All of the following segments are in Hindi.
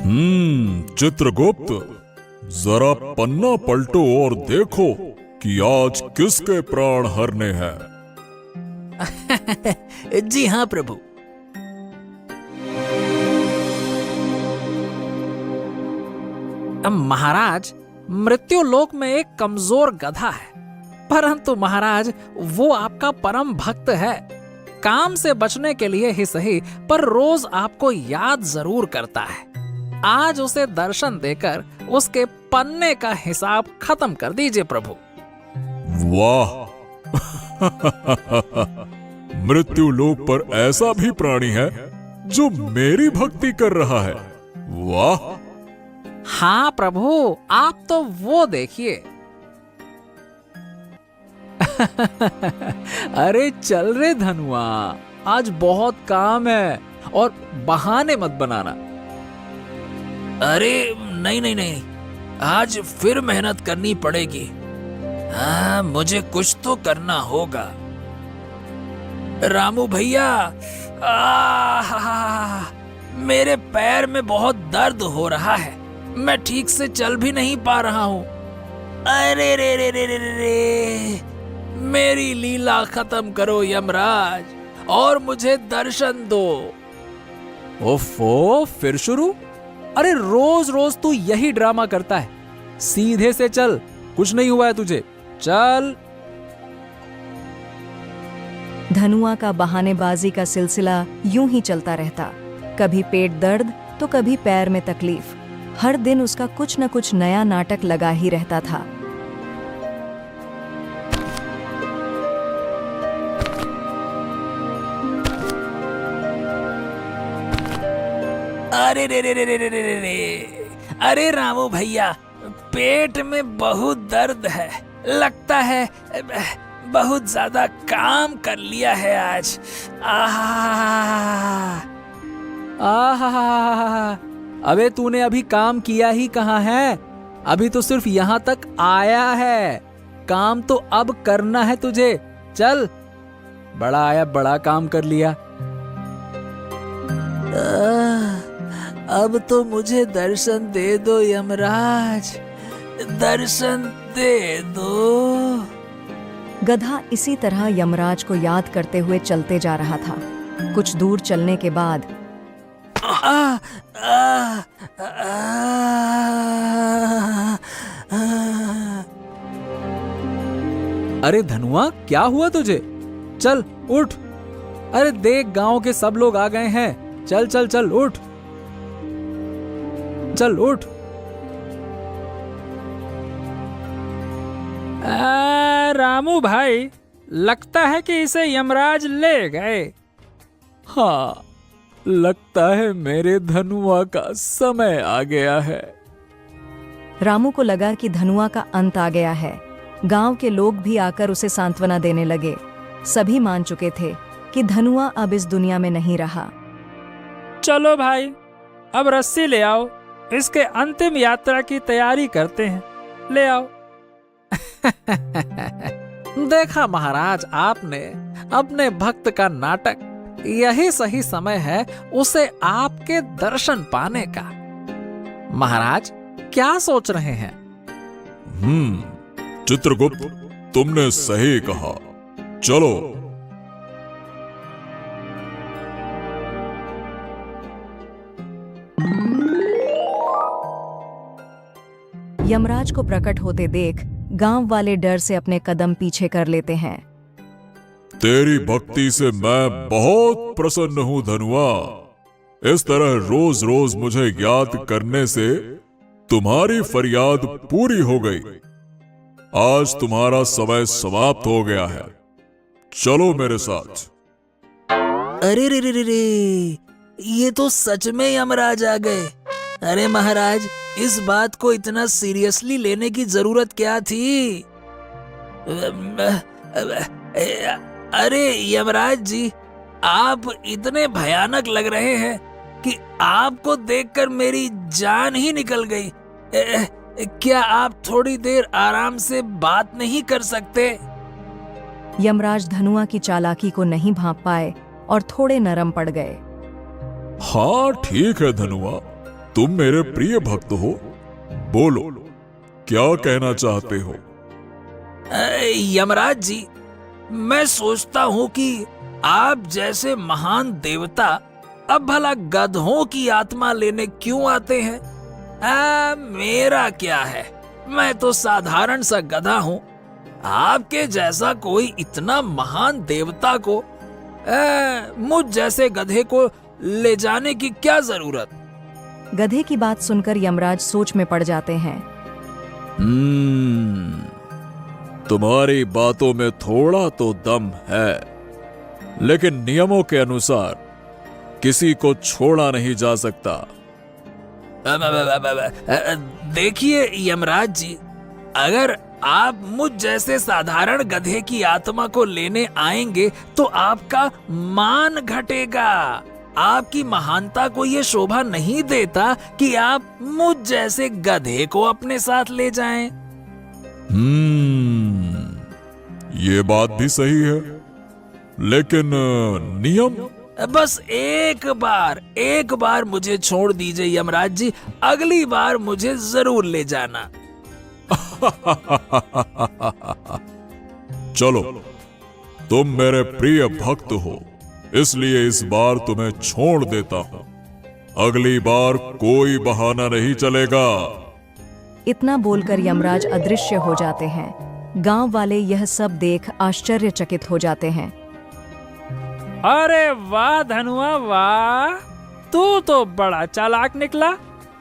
चित्रगुप्त, जरा पन्ना पलटो और देखो कि आज किसके प्राण हरने हैं। जी हाँ प्रभु। महाराज, मृत्युलोक में एक कमजोर गधा है, परंतु महाराज वो आपका परम भक्त है। काम से बचने के लिए ही सही, पर रोज आपको याद जरूर करता है। आज उसे दर्शन देकर उसके पन्ने का हिसाब खत्म कर दीजिए प्रभु। वाह! मृत्युलोक पर ऐसा भी प्राणी है जो मेरी भक्ति कर रहा है। वाह! हाँ प्रभु, आप तो वो देखिए। अरे चल रे धनुआ, आज बहुत काम है और बहाने मत बनाना। अरे नहीं नहीं नहीं, आज फिर मेहनत करनी पड़ेगी। हाँ, मुझे कुछ तो करना होगा। रामू भैया, मेरे पैर में बहुत दर्द हो रहा है, मैं ठीक से चल भी नहीं पा रहा हूँ। अरे रे रे रे रे रे, मेरी लीला खत्म करो यमराज और मुझे दर्शन दो। ओफो, फिर शुरू? अरे रोज रोज तू यही ड्रामा करता है। सीधे से चल, कुछ नहीं हुआ है तुझे, चल। धनुआ का बहानेबाजी का सिलसिला यूं ही चलता रहता। कभी पेट दर्द तो कभी पैर में तकलीफ। हर दिन उसका कुछ न कुछ नया नाटक लगा ही रहता था। अरे रे रे रे रे रे रे रे, अरे रामू भैया, पेट में बहुत दर्द है, लगता है बहुत ज्यादा काम कर लिया है आज। अबे तूने अभी काम किया ही कहाँ है? अभी तो सिर्फ यहाँ तक आया है। काम तो अब करना है तुझे। चल, बड़ा आया, बड़ा काम कर लिया। अब तो मुझे दर्शन दे दो यमराज, दर्शन दे दो। गधा इसी तरह यमराज को याद करते हुए चलते जा रहा था। कुछ दूर चलने के बाद अरे धनुआ, क्या हुआ तुझे? चल उठ। अरे देख, गांव के सब लोग आ गए हैं। चल चल चल, उठ, चल उठ। रामू भाई, लगता है कि इसे यमराज ले गए। हाँ, लगता है मेरे धनुआ का समय आ गया है। रामू को लगा कि धनुआ का अंत आ गया है। गांव के लोग भी आकर उसे सांत्वना देने लगे। सभी मान चुके थे कि धनुआ अब इस दुनिया में नहीं रहा। चलो भाई, अब रस्सी ले आओ, इसके अंतिम यात्रा की तैयारी करते हैं। ले आओ। देखा महाराज, आपने अपने भक्त का नाटक। यही सही समय है उसे आपके दर्शन पाने का। महाराज, क्या सोच रहे हैं? चित्रगुप्त, तुमने सही कहा। चलो। यमराज को प्रकट होते देख गांव वाले डर से अपने कदम पीछे कर लेते हैं। तेरी भक्ति से मैं बहुत प्रसन्न हूं धनुआ। इस तरह रोज रोज मुझे याद करने से तुम्हारी फरियाद पूरी हो गई। आज तुम्हारा समय समाप्त हो गया है। चलो मेरे साथ। अरे रे रे रे रे, ये तो सच में यमराज आ गए। अरे महाराज, इस बात को इतना सीरियसली लेने की जरूरत क्या थी? अरे यमराज जी, आप इतने भयानक लग रहे हैं कि आपको देखकर मेरी जान ही निकल गई। क्या आप थोड़ी देर आराम से बात नहीं कर सकते? यमराज धनुआ की चालाकी को नहीं भांप पाए और थोड़े नरम पड़ गए। हाँ ठीक है धनुआ, तुम मेरे प्रिय भक्त हो, बोलो क्या कहना चाहते हो? यमराज जी, मैं सोचता हूँ कि आप जैसे महान देवता अब भला गधों की आत्मा लेने क्यों आते हैं? मेरा क्या है, मैं तो साधारण सा गधा हूँ। आपके जैसा कोई इतना महान देवता को मुझ जैसे गधे को ले जाने की क्या जरूरत? गधे की बात सुनकर यमराज सोच में पड़ जाते हैं। तुम्हारी बातों में थोड़ा तो दम है, लेकिन नियमों के अनुसार किसी को छोड़ा नहीं जा सकता। देखिए यमराज जी, अगर आप मुझ जैसे साधारण गधे की आत्मा को लेने आएंगे तो आपका मान घटेगा। आपकी महानता को ये शोभा नहीं देता कि आप मुझ जैसे गधे को अपने साथ ले जाएं। ये बात भी सही है, लेकिन नियम? बस एक बार मुझे छोड़ दीजिए यमराज जी, अगली बार मुझे जरूर ले जाना। चलो, तुम मेरे प्रिय भक्त हो, इसलिए इस बार तुम्हें छोड़ देता हूं। अगली बार कोई बहाना नहीं चलेगा। इतना बोलकर यमराज अदृश्य हो जाते हैं। गांव वाले यह सब देख आश्चर्यचकित हो जाते हैं। अरे वाह धनुआ वाह, तू तो बड़ा चालाक निकला,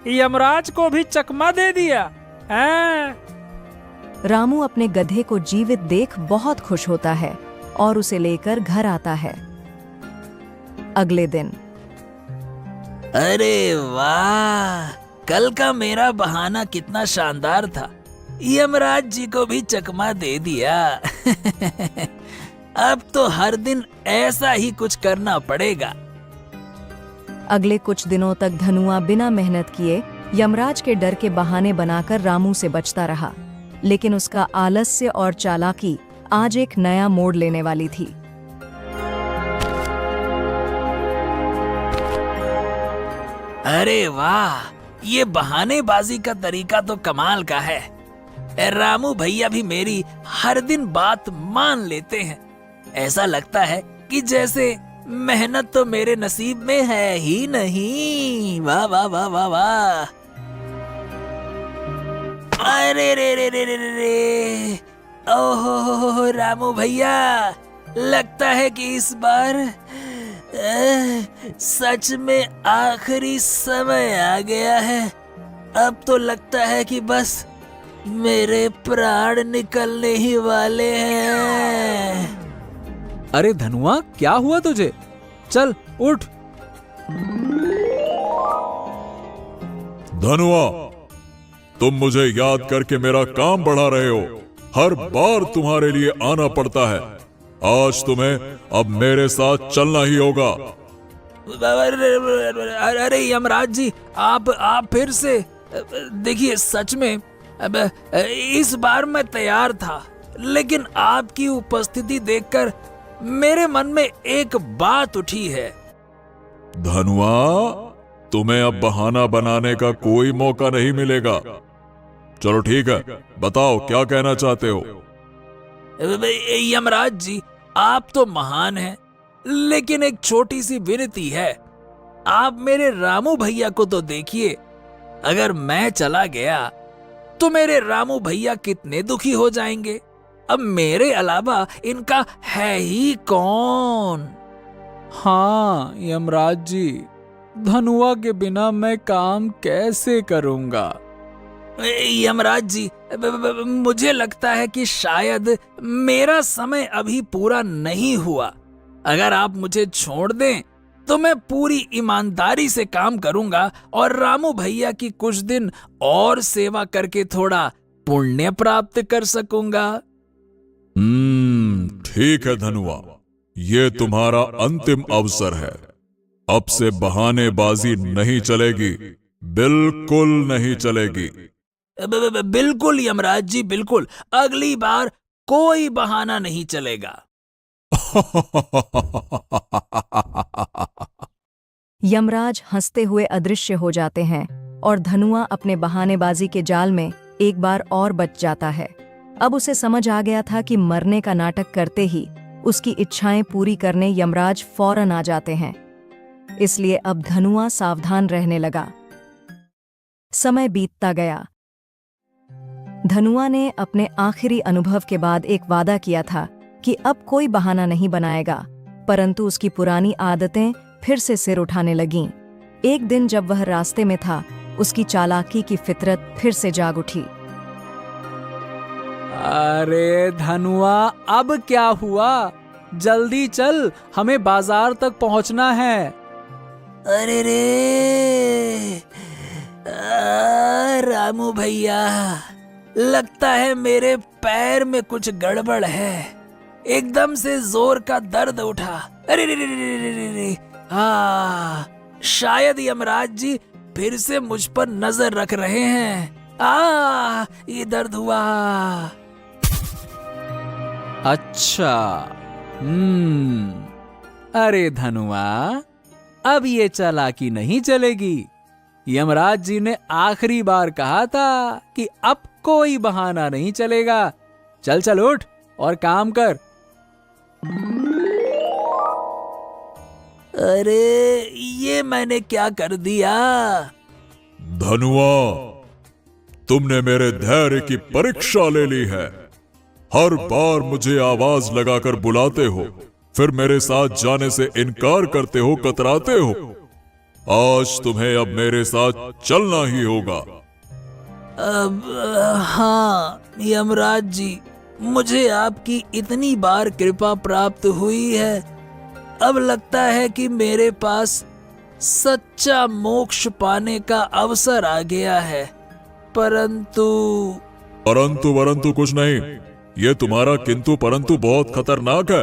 यमराज को भी चकमा दे दिया। रामू अपने गधे को जीवित देख बहुत खुश होता है और उसे लेकर घर आता है। अगले दिन, अरे वाह, कल का मेरा बहाना कितना शानदार था, यमराज जी को भी चकमा दे दिया। अब तो हर दिन ऐसा ही कुछ करना पड़ेगा। अगले कुछ दिनों तक धनुआ बिना मेहनत किए यमराज के डर के बहाने बनाकर रामू से बचता रहा, लेकिन उसका आलस्य और चालाकी आज एक नया मोड़ लेने वाली थी। अरे वाह, ये बहानेबाजी का तरीका तो कमाल का है। रामू भैया भी मेरी हर दिन बात मान लेते हैं। ऐसा लगता है कि जैसे मेहनत तो मेरे नसीब में है ही नहीं। वाह वाह वाह वाह वाह। अरे रे रे रे रे रे, ओहो रामू भैया, लगता है कि इस बार सच में आखिरी समय आ गया है। अब तो लगता है कि बस मेरे प्राण निकलने ही वाले हैं। अरे धनुआ, क्या हुआ तुझे? चल उठ। धनुआ, तुम मुझे याद करके मेरा काम बढ़ा रहे हो। हर बार तुम्हारे लिए आना पड़ता है। आज तुम्हें अब मेरे साथ चलना ही होगा। अरे यमराज जी, आप फिर से देखिए, सच में अब इस बार मैं तैयार था, लेकिन आपकी उपस्थिति देखकर मेरे मन में एक बात उठी है। धनुआ, तुम्हें अब बहाना बनाने का कोई मौका नहीं मिलेगा। चलो ठीक है, बताओ क्या कहना चाहते हो? यमराज जी, आप तो महान हैं, लेकिन एक छोटी सी विनती है। आप मेरे रामू भैया को तो देखिए। अगर मैं चला गया तो मेरे रामू भैया कितने दुखी हो जाएंगे। अब मेरे अलावा इनका है ही कौन? हाँ यमराज जी, धनुआ के बिना मैं काम कैसे करूंगा? यमराज जी, मुझे लगता है कि शायद मेरा समय अभी पूरा नहीं हुआ। अगर आप मुझे छोड़ दें तो मैं पूरी ईमानदारी से काम करूंगा और रामू भैया की कुछ दिन और सेवा करके थोड़ा पुण्य प्राप्त कर सकूंगा। ठीक है धनुआ, ये तुम्हारा अंतिम अवसर है। अब से बहानेबाजी नहीं चलेगी, बिल्कुल नहीं चलेगी। बिल्कुल यमराज जी, बिल्कुल। अगली बार कोई बहाना नहीं चलेगा। यमराज हंसते हुए अदृश्य हो जाते हैं और धनुआ अपने बहानेबाजी के जाल में एक बार और बच जाता है। अब उसे समझ आ गया था कि मरने का नाटक करते ही उसकी इच्छाएं पूरी करने यमराज फौरन आ जाते हैं। इसलिए अब धनुआ सावधान रहने लगा। समय बीतता गया। धनुआ ने अपने आखिरी अनुभव के बाद एक वादा किया था कि अब कोई बहाना नहीं बनाएगा, परंतु उसकी पुरानी आदतें फिर से सिर उठाने लगीं। एक दिन जब वह रास्ते में था, उसकी चालाकी की फितरत फिर से जाग उठी। अरे धनुआ, अब क्या हुआ? जल्दी चल, हमें बाजार तक पहुंचना है। अरे रे रामू भैया, लगता है मेरे पैर में कुछ गड़बड़ है। एकदम से जोर का दर्द उठा। अरे रे रे रे रे रे रे। शायद यमराज जी फिर से मुझ पर नजर रख रहे हैं। ये दर्द हुआ। अच्छा, अरे धनुआ, अब ये चालाकी नहीं चलेगी। यमराज जी ने आखिरी बार कहा था कि अब कोई बहाना नहीं चलेगा। चल चल उठ और काम कर। अरे ये मैंने क्या कर दिया? धनुआ, तुमने मेरे धैर्य की परीक्षा ले ली है। हर बार मुझे आवाज लगाकर बुलाते हो, फिर मेरे साथ जाने से इनकार करते हो, कतराते हो। आज तुम्हें अब मेरे साथ चलना ही होगा। अब हाँ यमराज जी, मुझे आपकी इतनी बार कृपा प्राप्त हुई है। अब लगता है कि मेरे पास सच्चा मोक्ष पाने का अवसर आ गया है। परंतु वरंतु कुछ नहीं। ये तुम्हारा किंतु परंतु बहुत खतरनाक है।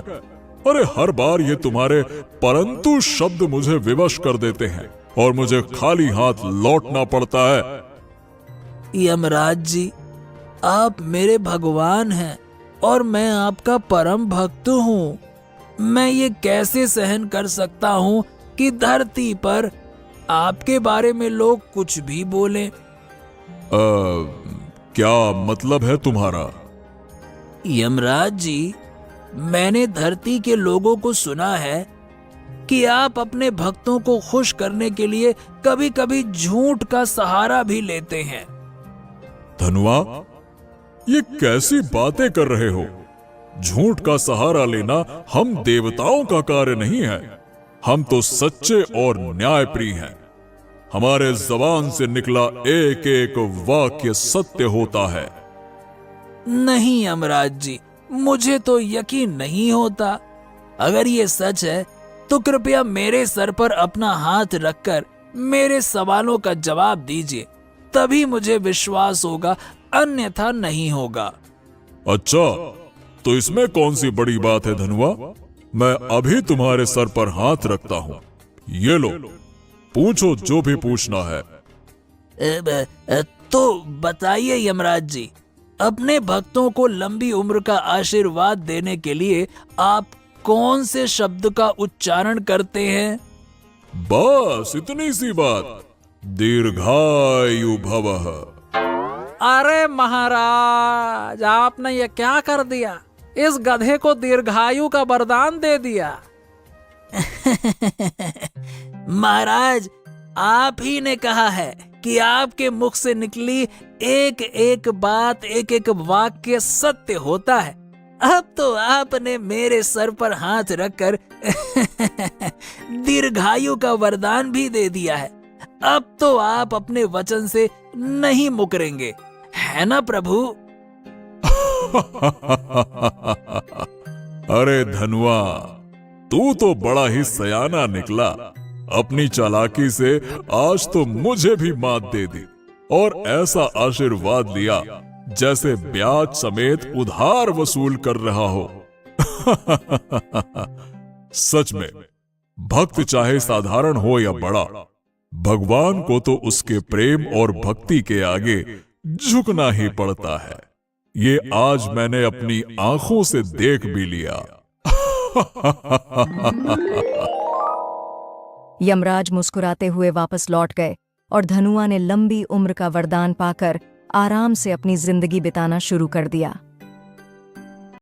अरे हर बार ये तुम्हारे परंतु शब्द मुझे विवश कर देते हैं और मुझे खाली हाथ लौटना पड़ता है। यमराज जी, आप मेरे भगवान हैं और मैं आपका परम भक्त हूँ। मैं ये कैसे सहन कर सकता हूँ कि धरती पर आपके बारे में लोग कुछ भी बोलें। क्या मतलब है तुम्हारा? यमराज जी, मैंने धरती के लोगों को सुना है कि आप अपने भक्तों को खुश करने के लिए कभी कभी झूठ का सहारा भी लेते हैं। धनुआ, ये कैसी बातें कर रहे हो? झूठ का सहारा लेना हम देवताओं का कार्य नहीं है। हम तो सच्चे और न्यायप्रिय हैं। हमारे जबान से निकला एक एक वाक्य सत्य होता है। नहीं यमराज जी, मुझे तो यकीन नहीं होता। अगर ये सच है तो कृपया मेरे सर पर अपना हाथ रखकर मेरे सवालों का जवाब दीजिए, तभी मुझे विश्वास होगा, अन्यथा नहीं होगा। अच्छा, तो इसमें कौन सी बड़ी बात है धनुआ? मैं अभी तुम्हारे सर पर हाथ रखता हूँ। ये लो, पूछो जो भी पूछना है। तो बताइए यमराज जी, अपने भक्तों को लंबी उम्र का आशीर्वाद देने के लिए आप कौन से शब्द का उच्चारण करते हैं? बस इतनी सी बात। दीर्घायु भवः। अरे महाराज, आपने ये क्या कर दिया? इस गधे को दीर्घायु का वरदान दे दिया। महाराज, आप ही ने कहा है कि आपके मुख से निकली एक एक बात, एक एक वाक्य सत्य होता है। अब तो आपने मेरे सर पर हाथ रखकर दीर्घायु का वरदान भी दे दिया है। अब तो आप अपने वचन से नहीं मुकरेंगे, है ना प्रभु? अरे धनुआ, तू तो बड़ा ही सयाना निकला। अपनी चालाकी से आज तो मुझे भी मात दे दी और ऐसा आशीर्वाद दिया जैसे ब्याज समेत उधार वसूल कर रहा हो। सच में, भक्त चाहे साधारण हो या बड़ा, भगवान को तो उसके प्रेम और भक्ति के आगे झुकना ही पड़ता है। ये आज मैंने अपनी आंखों से देख भी लिया। यमराज मुस्कुराते हुए वापस लौट गए और धनुआ ने लंबी उम्र का वरदान पाकर आराम से अपनी जिंदगी बिताना शुरू कर दिया।